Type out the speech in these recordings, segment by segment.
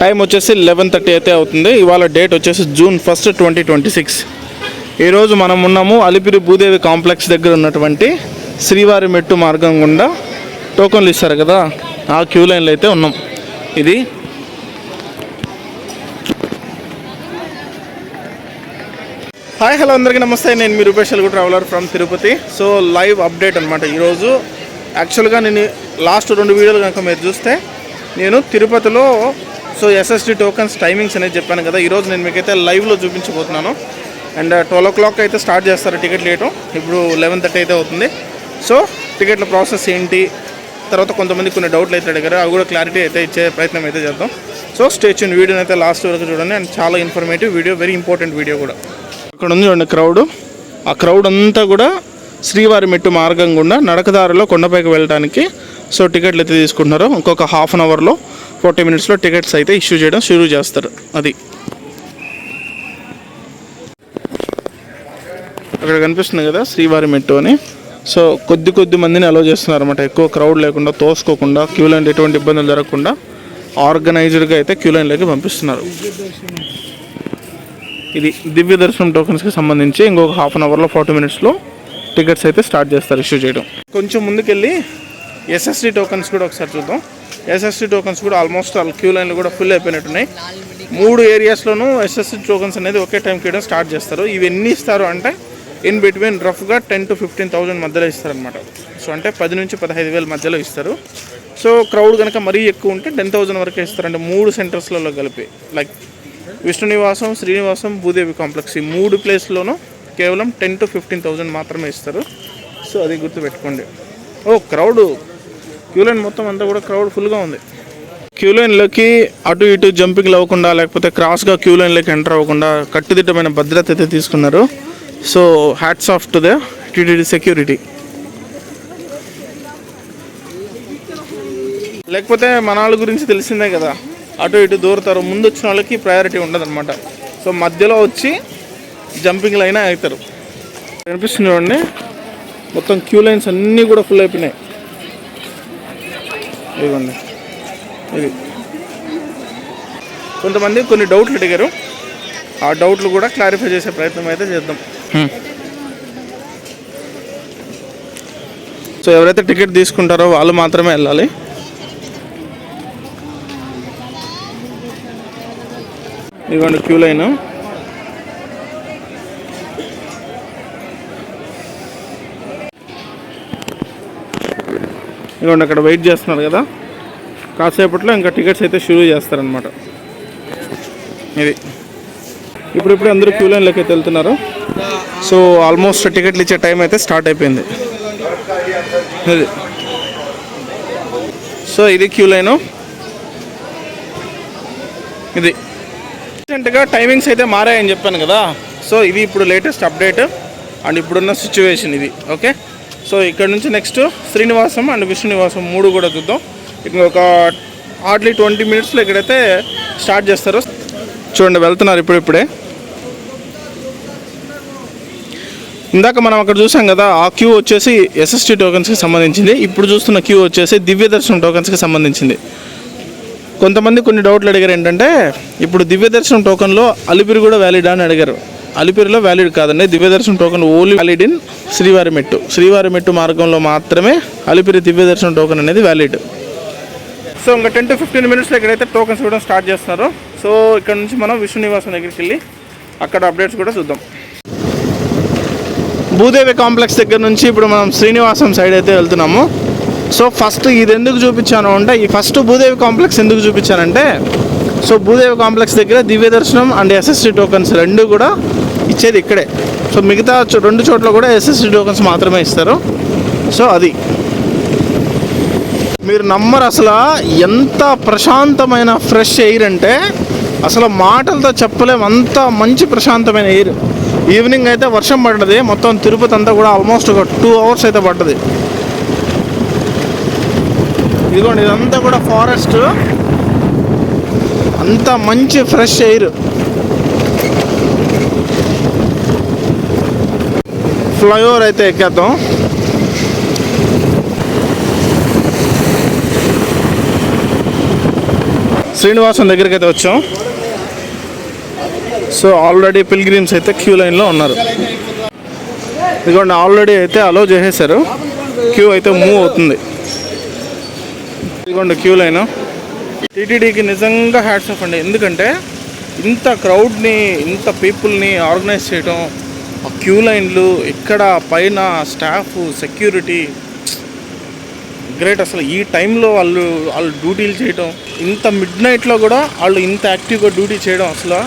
Time వచ్చేసి 11:30 అయితే అవుతుంది. ఇవాళ డేట్ వచ్చేసి June 1, 2026. ఈరోజు మనం ఉన్నాము అలిపిరి భూదేవి కాంప్లెక్స్ దగ్గర ఉన్నటువంటి శ్రీవారి మెట్టు మార్గం గుండా టోకన్లు ఇస్తారు కదా, ఆ క్యూ లైన్లో అయితే ఉన్నాం. ఇది హాయ్ హలో అందరికీ నమస్తే. నేను మీ Rupesh Telugu traveller from Tirupati. So live update అనమాట ఈరోజు. యాక్చువల్గా నేను లాస్ట్ 2 వీడియోలు కనుక మీరు చూస్తే నేను తిరుపతిలో ఎస్ఎస్డి టోకన్స్ టైమింగ్స్ అనేది చెప్పాను కదా. ఈరోజు నేను మీకైతే లైవ్లో చూపించబోతున్నాను. అండ్ 12 o'clock అయితే స్టార్ట్ చేస్తారు టికెట్ లేటు. ఇప్పుడు 11:30 అయితే అవుతుంది. సో టికెట్ల ప్రాసెస్ ఏంటి, తర్వాత కొంతమంది కొన్ని డౌట్లు అయితే అడిగారు, అవి కూడా క్లారిటీ అయితే ఇచ్చే ప్రయత్నం అయితే చేద్దాం. సో స్టే ట్యూన్, వీడియోని అయితే లాస్ట్ వరకు చూడండి. అండ్ చాలా informative video, very important video కూడా. ఇక్కడ ఉంది చూడండి క్రౌడ్. ఆ క్రౌడ్ అంతా కూడా శ్రీవారి మెట్టు మార్గం గుండా నడకదారిలో కొండపైకి వెళ్ళడానికి సో టికెట్లు అయితే తీసుకుంటున్నారు. ఇంకొక హాఫ్ అన్ అవర్లో 40 minutesలో టికెట్స్ అయితే ఇష్యూ చేయడం షురూ చేస్తారు. అది అక్కడ కనిపిస్తుంది కదా శ్రీవారి మెట్టు అని. సో కొద్ది మందిని అలో చేస్తున్నారు అనమాట. ఎక్కువ క్రౌడ్ లేకుండా, తోసుకోకుండా, క్యూ లైన్ ఎటువంటి ఇబ్బందులు జరగకుండా ఆర్గనైజ్డ్గా అయితే క్యూ లైన్లోకి పంపిస్తున్నారు. ఇది దివ్య దర్శనం టోకెన్స్కి సంబంధించి ఇంకొక హాఫ్ అన్ అవర్లో 40 minutesలో టికెట్స్ అయితే స్టార్ట్ చేస్తారు ఇష్యూ చేయడం. కొంచెం ముందుకెళ్ళి ఎస్ఎస్డి టోకెన్స్ కూడా ఒకసారి చూద్దాం. ఎస్ఎస్డి టోకెన్స్ కూడా ఆల్మోస్ట్ క్యూ లైన్లు కూడా ఫుల్ అయిపోయినట్టున్నాయి. 3 ఏరియాస్లోనూ ఎస్ఎస్డి టోకెన్స్ అనేది ఒకే టైంకి ఇవ్వడం స్టార్ట్ చేస్తారు. ఇవి ఎన్ని ఇస్తారు అంటే ఇన్ బిట్వీన్ రఫ్గా 10,000 to 15,000 మధ్యలో ఇస్తారనమాట. సో అంటే 10,000 నుంచి 15,000 మధ్యలో ఇస్తారు. సో క్రౌడ్ కనుక మరీ ఎక్కువ ఉంటే 10,000 వరకే ఇస్తారంటే 3 సెంటర్స్లలో కలిపి, లైక్ విష్ణు నివాసం, శ్రీనివాసం, భూదేవి కాంప్లెక్స్, ఈ 3 ప్లేస్లోనూ కేవలం 10,000 to 15,000 మాత్రమే ఇస్తారు. సో అది గుర్తుపెట్టుకోండి. క్రౌడ్ క్యూ లైన్ మొత్తం అంతా కూడా క్రౌడ్ ఫుల్గా ఉంది. క్యూ లైన్లోకి అటు ఇటు జంపింగ్లు అవ్వకుండా, లేకపోతే క్రాస్గా క్యూ లైన్లోకి ఎంటర్ అవ్వకుండా కట్టుదిట్టమైన భద్రత అయితే తీసుకున్నారు. So hats off to the TTD security. లేకపోతే మన వాళ్ళ గురించి తెలిసిందే కదా, అటు ఇటు దూరతారు. ముందు వచ్చిన వాళ్ళకి ప్రయారిటీ ఉండదు అనమాట. సో మధ్యలో వచ్చి జంపింగ్లు అయినా అవుతారు. కనిపిస్తుంది చూడండి, మొత్తం క్యూ లైన్స్ అన్నీ కూడా ఫుల్ అయిపోయినాయి. ఇవ్వండి, ఇది కొంతమంది కొన్ని డౌట్లు అడిగారు, ఆ డౌట్లు కూడా క్లారిఫై చేసే ప్రయత్నం అయితే చేద్దాం. సో ఎవరైతే టికెట్ తీసుకుంటారో వాళ్ళు మాత్రమే వెళ్ళాలి. ఇవ్వండి క్యూ లైన్. ఇవ్వండి అక్కడ వెయిట్ చేస్తున్నారు కదా, కాసేపట్లో ఇంకా టికెట్స్ అయితే షురూ చేస్తారనమాట. ఇది ఇప్పుడు అందరూ క్యూ లైన్లోకి అయితే వెళ్తున్నారు. సో ఆల్మోస్ట్ టికెట్లు ఇచ్చే టైం అయితే స్టార్ట్ అయిపోయింది. ఇది సో ఇది క్యూ లైను. ఇది రీసెంట్గా టైమింగ్స్ అయితే మారాయని చెప్పాను కదా. సో ఇది ఇప్పుడు లేటెస్ట్ అప్డేట్ అండ్ ఇప్పుడున్న సిచ్యువేషన్ ఇది. ఓకే, సో ఇక్కడ నుంచి నెక్స్ట్ శ్రీనివాసం అండ్ విష్ణు నివాసం 3 కూడా చూద్దాం. ఇంకొక హార్డ్లీ 20 minutesలో ఇక్కడైతే స్టార్ట్ చేస్తారు. చూడండి వెళ్తున్నారు ఇప్పుడే. ఇందాక మనం అక్కడ చూసాం కదా, ఆ క్యూ వచ్చేసి ఎస్ఎస్టీ టోకెన్స్కి సంబంధించింది. ఇప్పుడు చూస్తున్న క్యూ వచ్చేసి దివ్య దర్శనం టోకెన్స్కి సంబంధించింది. కొంతమంది కొన్ని డౌట్లు అడిగారు. ఏంటంటే ఇప్పుడు దివ్య దర్శనం టోకన్లో అలిపిరి కూడా వ్యాలిడ్ అని అడిగారు. అలిపిరిలో వ్యాలిడ్ కాదండి, దివ్య దర్శనం టోకన్ ఓన్లీ వ్యాలిడ్ ఇన్ శ్రీవారి మెట్టు మార్గంలో మాత్రమే అలిపిరి దివ్య దర్శనం టోకన్ అనేది వ్యాలిడ్. సో ఇంకా 10 to 15 minutesలో ఇక్కడైతే టోకన్స్ ఇవ్వడం స్టార్ట్ చేస్తున్నారు. సో ఇక్కడ నుంచి మనం విష్ణు నివాసం దగ్గరికి వెళ్ళి అక్కడ అప్డేట్స్ కూడా చూద్దాం. భూదేవి కాంప్లెక్స్ దగ్గర నుంచి ఇప్పుడు మనం శ్రీనివాసం సైడ్ అయితే వెళ్తున్నాము. సో ఫస్ట్ ఇది ఎందుకు చూపించాను అంటే, ఈ ఫస్ట్ భూదేవి కాంప్లెక్స్ ఎందుకు చూపించానంటే, సో భూదేవి కాంప్లెక్స్ దగ్గర దివ్య దర్శనం అండ్ ఎస్ఎస్డి టోకన్స్ 2 కూడా ఇచ్చేది ఇక్కడే. సో మిగతా 2 చోట్ల కూడా ఎస్ఎస్డి టోకన్స్ మాత్రమే ఇస్తారు. సో అది మీరు నమ్మరు, అసలు ఎంత ప్రశాంతమైన ఫ్రెష్ ఎయిర్ అంటే అసలు మాటలతో చెప్పలేము. అంత మంచి ప్రశాంతమైన ఎయిర్. ఈవినింగ్ అయితే వర్షం పడ్డది, మొత్తం తిరుపతి అంతా కూడా ఆల్మోస్ట్ ఒక 2 hours అయితే పడ్డది. ఇదిగోండి, ఇదంతా కూడా ఫారెస్ట్, అంత మంచి ఫ్రెష్ ఎయిర్. ఫ్లైఓవర్ అయితే ఎక్కేద్దాం. శ్రీనివాసం దగ్గరికి అయితే వచ్చాం. సో ఆల్రెడీ పిల్గ్రిమ్స్ అయితే క్యూ లైన్లో ఉన్నారు. ఇదిగోండి ఆల్రెడీ అయితే అలో చేసేసారు. క్యూ అయితే మూవ్ అవుతుంది. ఇదిగోండి క్యూ లైన్. టీటీడీకి నిజంగా హ్యాట్స్ ఆఫ్ అండి. ఎందుకంటే ఇంత క్రౌడ్ని, ఇంత పీపుల్ని ఆర్గనైజ్ చేయడం, ఆ క్యూ లైన్లు, ఇక్కడ పైన స్టాఫ్, సెక్యూరిటీ, గ్రేట్. అసలు ఈ టైంలో వాళ్ళు డ్యూటీలు చేయడం, ఇంత మిడ్ నైట్లో కూడా వాళ్ళు ఇంత యాక్టివ్గా డ్యూటీ చేయడం అసలు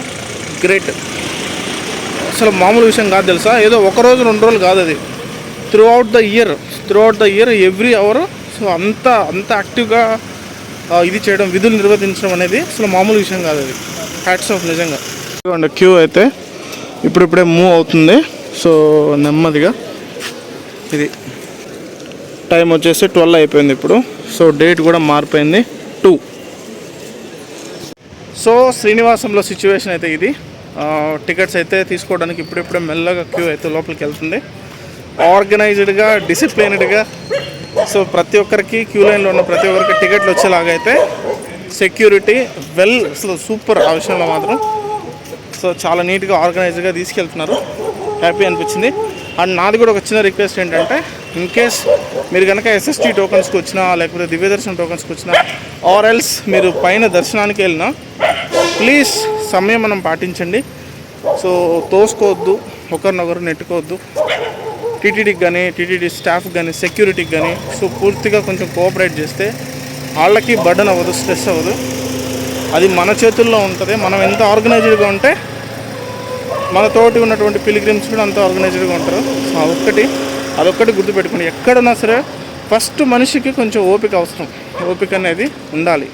గ్రేట్. అసలు మామూలు విషయం కాదు తెలుసా. ఏదో ఒక రోజు 2 రోజులు కాదు, అది throughout the year every hour. So అంత యాక్టివ్గా ఇది చేయడం, విధులు నిర్వర్తించడం అనేది అసలు మామూలు విషయం కాదు. అది హ్యాట్స్ ఆఫ్ నిజంగా. క్యూ అయితే ఇప్పుడిప్పుడే మూవ్ అవుతుంది. సో నెమ్మదిగా. ఇది టైం వచ్చేసి 12 అయిపోయింది ఇప్పుడు. సో డేట్ కూడా మారిపోయింది 2. సో శ్రీనివాసంలో సిచ్యువేషన్ అయితే ఇది. టికెట్స్ అయితే తీసుకోవడానికి ఇప్పుడిప్పుడే మెల్లగా క్యూ అయితే లోపలికి వెళ్తుంది. ఆర్గనైజ్డ్గా, డిసిప్లైన్డ్గా. సో ప్రతి ఒక్కరికి క్యూ లైన్లో ఉన్న ప్రతి ఒక్కరికి టికెట్లు వచ్చేలాగైతే సెక్యూరిటీ అసలు సూపర్ ఆ విషయంలో మాత్రం. సో చాలా నీట్గా ఆర్గనైజ్డ్గా తీసుకెళ్తున్నారు. హ్యాపీ అనిపించింది. అండ్ నాది కూడా ఒక చిన్న రిక్వెస్ట్ ఏంటంటే, ఇన్ కేస్ మీరు కనుక ఎస్ఎస్టీ టోకన్స్కి వచ్చినా, లేకపోతే దివ్యదర్శనం టోకన్స్కి వచ్చినా, ఆర్ ఎల్స్ మీరు పైన దర్శనానికి వెళ్ళినా, ప్లీజ్ సమయం మనం పాటించండి. సో తోసుకోవద్దు, ఒకరినొకరు నెట్టుకోవద్దు. టీటీడీకి కానీ, టీటీడీ స్టాఫ్ కానీ, సెక్యూరిటీకి కానీ సో పూర్తిగా కొంచెం కోఆపరేట్ చేస్తే వాళ్ళకి బర్డన్ అవ్వదు, స్ట్రెస్ అవ్వదు. అది మన చేతుల్లో ఉంటుంది. మనం ఎంత ఆర్గనైజ్డ్గా ఉంటే మన తోటి ఉన్నటువంటి పిలిగ్రిమ్స్ కూడా అంత ఆర్గనైజ్డ్గా ఉంటారు. సో అదొక్కటి గుర్తుపెట్టుకోండి. ఎక్కడున్నా సరే ఫస్ట్ మనిషికి కొంచెం ఓపిక అవసరం. ఓపిక అనేది ఉండాలి.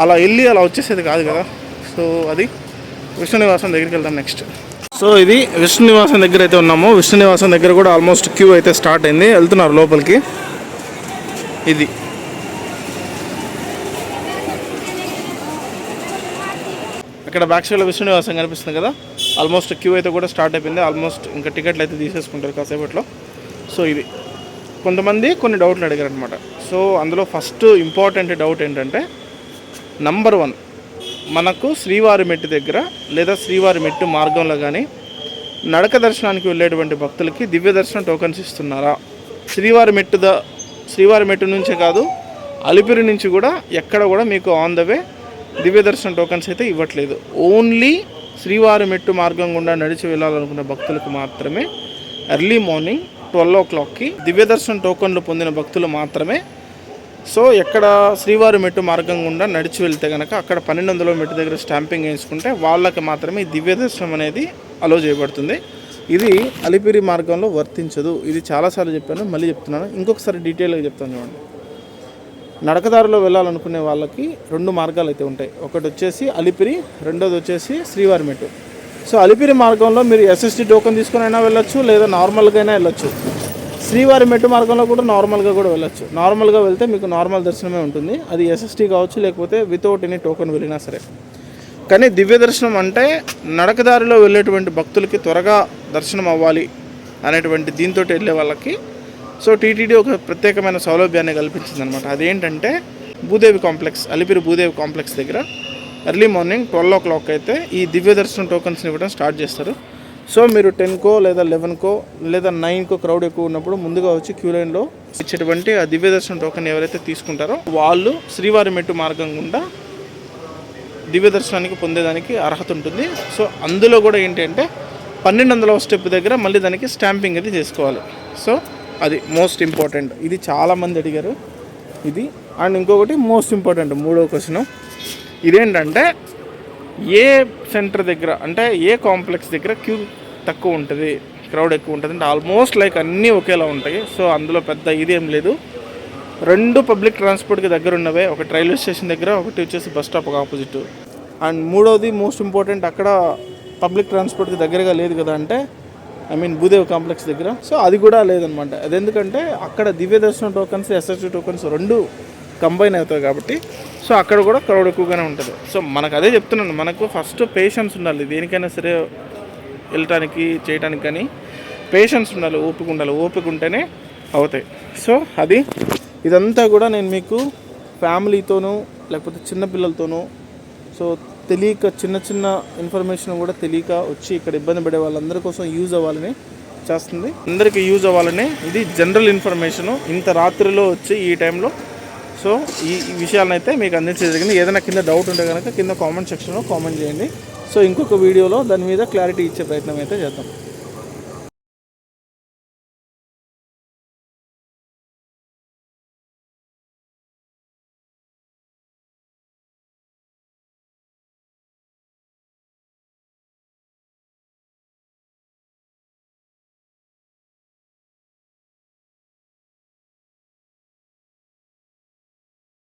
అలా వెళ్ళి అలా వచ్చేసేది కాదు కదా. సో అది విష్ణు నివాసం దగ్గరికి వెళ్దాం నెక్స్ట్. సో ఇది విష్ణు నివాసం దగ్గర అయితే ఉన్నాము. విష్ణు నివాసం దగ్గర కూడా ఆల్మోస్ట్ క్యూ అయితే స్టార్ట్ అయింది. వెళ్తున్నారు లోపలికి. ఇది అక్కడ బ్యాక్ సైడ్లో విష్ణు నివాసం కనిపిస్తుంది కదా. ఆల్మోస్ట్ క్యూ అయితే కూడా స్టార్ట్ అయిపోయింది. ఆల్మోస్ట్ ఇంకా టికెట్లు అయితే తీసేసుకుంటారు కాసేపట్లో. సో ఇది కొంతమంది కొన్ని డౌట్లు అడిగారు అనమాట. సో అందులో ఫస్ట్ ఇంపార్టెంట్ డౌట్ ఏంటంటే, నంబర్ 1, మనకు శ్రీవారి మెట్టు దగ్గర లేదా శ్రీవారి మెట్టు మార్గంలో కానీ నడక దర్శనానికి వెళ్ళేటువంటి భక్తులకి దివ్య దర్శనం టోకన్స్ ఇస్తున్నారా? శ్రీవారి మెట్టు నుంచే కాదు, అలిపిరి నుంచి కూడా ఎక్కడ కూడా మీకు ఆన్ ద వే దివ్య దర్శనం టోకన్స్ అయితే ఇవ్వట్లేదు. ఓన్లీ శ్రీవారి మెట్టు మార్గం గుండా నడిచి వెళ్ళాలనుకున్న భక్తులకు మాత్రమే ఎర్లీ మార్నింగ్ 12 o'clockకి దివ్య దర్శనం టోకన్లు పొందిన భక్తులు మాత్రమే. సో ఎక్కడ శ్రీవారి మెట్టు మార్గం గుండా నడిచి వెళ్తే కనుక అక్కడ 1200 మెట్టు దగ్గర స్టాంపింగ్ వేసుకుంటే వాళ్ళకి మాత్రమే దివ్య దర్శనం అనేది అలో చేయబడుతుంది. ఇది అలిపిరి మార్గంలో వర్తించదు. ఇది చాలాసార్లు చెప్పాను, మళ్ళీ చెప్తున్నాను, ఇంకొకసారి డీటెయిల్గా చెప్తాను చూడండి. నడకదారిలో వెళ్ళాలనుకునే వాళ్ళకి 2 మార్గాలు అయితే ఉంటాయి. ఒకటి వచ్చేసి అలిపిరి, రెండోది వచ్చేసి శ్రీవారి మెట్టు. సో అలిపిరి మార్గంలో మీరు ఎస్ఎస్టీ టోకెన్ తీసుకుని అయినా వెళ్ళొచ్చు, లేదా నార్మల్గా అయినా వెళ్ళొచ్చు. శ్రీవారి మెట్టు మార్గంలో కూడా నార్మల్గా కూడా వెళ్ళొచ్చు. నార్మల్గా వెళ్తే మీకు నార్మల్ దర్శనమే ఉంటుంది. అది ఎస్ఎస్టీ కావచ్చు, లేకపోతే వితౌట్ ఎనీ టోకెన్ వెళ్ళినా సరే. కానీ దివ్య దర్శనం అంటే నడకదారిలో వెళ్ళేటువంటి భక్తులకి త్వరగా దర్శనం అవ్వాలి అనేటువంటి దీంతో వెళ్ళే వాళ్ళకి సో టీటీడీ ఒక ప్రత్యేకమైన సౌలభ్యాన్ని కల్పించింది అనమాట. అదేంటంటే భూదేవి కాంప్లెక్స్, అలిపిరి భూదేవి కాంప్లెక్స్ దగ్గర ఎర్లీ మార్నింగ్ 12 o'clock అయితే ఈ దివ్య దర్శనం టోకన్స్ని ఇవ్వడం స్టార్ట్ చేస్తారు. సో మీరు 10కో లేదా 11కో లేదా 9కో క్రౌడ్ ఎక్కువ ఉన్నప్పుడు ముందుగా వచ్చి క్యూ లైన్లో ఇచ్చేటువంటి ఆ దివ్య దర్శనం టోకెన్ ఎవరైతే తీసుకుంటారో వాళ్ళు శ్రీవారి మెట్టు మార్గం గుండా దివ్య దర్శనానికి పొందేదానికి అర్హత ఉంటుంది. సో అందులో కూడా ఏంటంటే 1200వ స్టెప్ దగ్గర మళ్ళీ దానికి స్టాంపింగ్ అయితే చేసుకోవాలి. సో అది మోస్ట్ ఇంపార్టెంట్. ఇది చాలామంది అడిగారు ఇది. అండ్ ఇంకొకటి మోస్ట్ ఇంపార్టెంట్ 3వ క్వశ్చన్ ఇదేంటంటే, ఏ సెంటర్ దగ్గర అంటే ఏ కాంప్లెక్స్ దగ్గర క్యూ తక్కువ ఉంటుంది, క్రౌడ్ ఎక్కువ ఉంటుంది అంటే ఆల్మోస్ట్ లైక్ అన్నీ ఒకేలా ఉంటాయి. సో అందులో పెద్ద ఇదేం లేదు. 2 పబ్లిక్ ట్రాన్స్పోర్ట్కి దగ్గర ఉన్నవే, ఒకటి రైల్వే స్టేషన్ దగ్గర, ఒకటి వచ్చేసి బస్ స్టాప్కి ఆపోజిట్. అండ్ 3వది మోస్ట్ ఇంపార్టెంట్, అక్కడ పబ్లిక్ ట్రాన్స్పోర్ట్కి దగ్గరగా లేదు కదా అంటే భూదేవి కాంప్లెక్స్ దగ్గర. సో అది కూడా లేదనమాట. అది ఎందుకంటే అక్కడ దివ్య దర్శనం టోకన్స్, ఎస్ఎస్టీ టోకన్స్ 2 కంబైన్ అవుతాయి కాబట్టి సో అక్కడ కూడా క్రౌడ్ ఎక్కువగానే ఉంటుంది. సో మనకు అదే చెప్తున్నాను, మనకు ఫస్ట్ పేషెన్స్ ఉండాలి. దేనికైనా సరే వెళ్ళటానికి చేయడానికి కానీ పేషెన్స్ ఉండాలి, ఓపిక ఉండాలి. ఓపిక ఉంటేనే అవుతాయి. సో అది ఇదంతా కూడా నేను మీకు ఫ్యామిలీతోనూ లేకపోతే చిన్నపిల్లలతోనూ సో తెలియక చిన్న ఇన్ఫర్మేషన్ కూడా తెలియక వచ్చి ఇక్కడ ఇబ్బంది పడే వాళ్ళందరి కోసం యూజ్ అవ్వాలని చేస్తుంది. అందరికీ యూజ్ అవ్వాలని ఇది జనరల్ ఇన్ఫర్మేషను. ఇంత రాత్రిలో వచ్చి ఈ టైంలో సో ఈ విషయాలను అయితే మీకు అందించడం జరిగింది. ఏదైనా కింద డౌట్ ఉంటే కనుక కింద కామెంట్ సెక్షన్లో కామెంట్ చేయండి. సో ఇంకొక వీడియోలో దాని మీద క్లారిటీ ఇచ్చే ప్రయత్నం అయితే చేద్దాం.